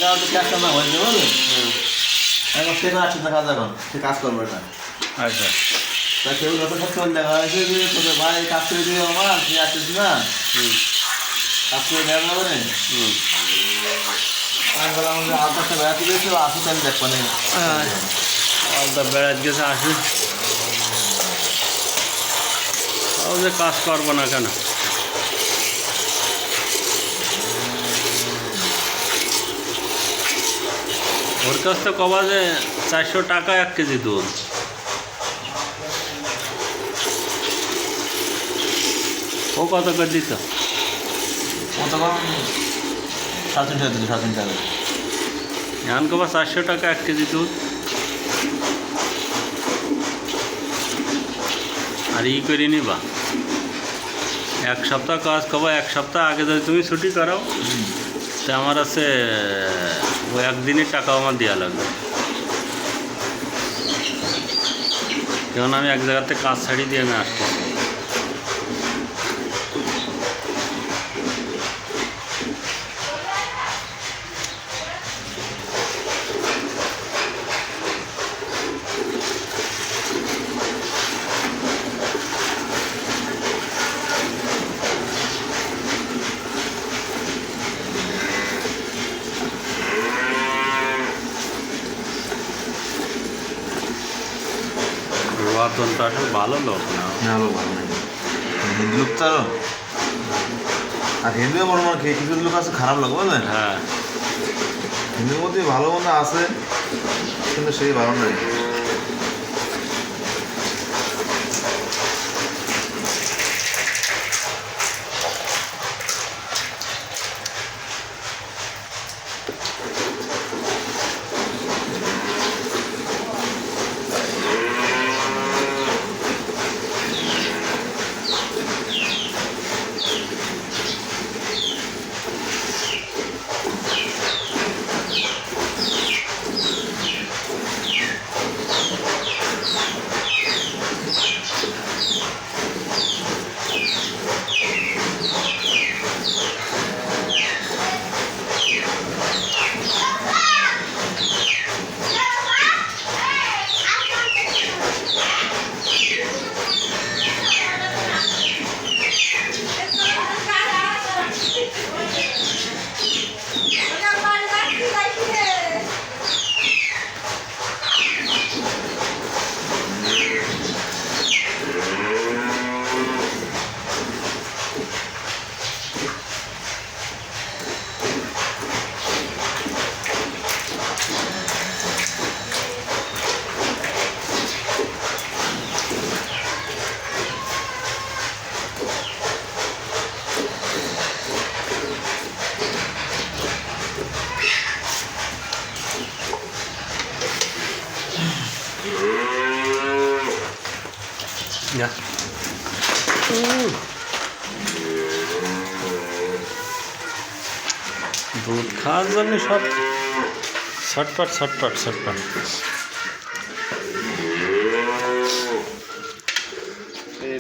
যাও তো কাজ না হয়ে যাবে বলে এখন সে না আসছে না কাজ এখন সে কাজ করবে না। আচ্ছা তা কেউ যত সব দেখা হয়েছে যে তোদের ভাই কাজ করে দিবে আমার সে আসছিস না কাজ করে দেওয়া যাবে না। আমি বললাম যে আলতাটা বেড়াতে গেছে আসুক আমি দেখবো না আলতা বেড়াতে গেছে আসুন তাও যে কাজ করবো না কেন ওর কাছ তো কবা যে 400 টাকা 1 কেজি দুধ ও কত করে দিত তখন 3.5 টাকা দিল 3.5 টাকা এখন কবা 400 টাকা 1 কেজি দুধ আর ই করে নিবা 1 সপ্তাহ কাজ কবা 1 সপ্তাহ আগে যদি তুমি ছুটি করাও তো আমার আছে ওই একদিনের টাকা আমার দেওয়া লাগবে কারণ আমি এক জায়গাতে কাজ ছাড়িয়ে দিয়ে আমি আসছি রতনটা আসলে ভালো লোক না ভালো ভালো হিন্দু লোক তো আর হিন্দু মনে মনে খেয়ে কিছু লোক আছে খারাপ লোক বুঝলেন। হ্যাঁ হিন্দুর মধ্যে ভালো মন্দ আছে কিন্তু সেই ভালো নয়। Ja. দুধ খাওয়ার জন্য সব ছটপট ছটপট ছটপট এই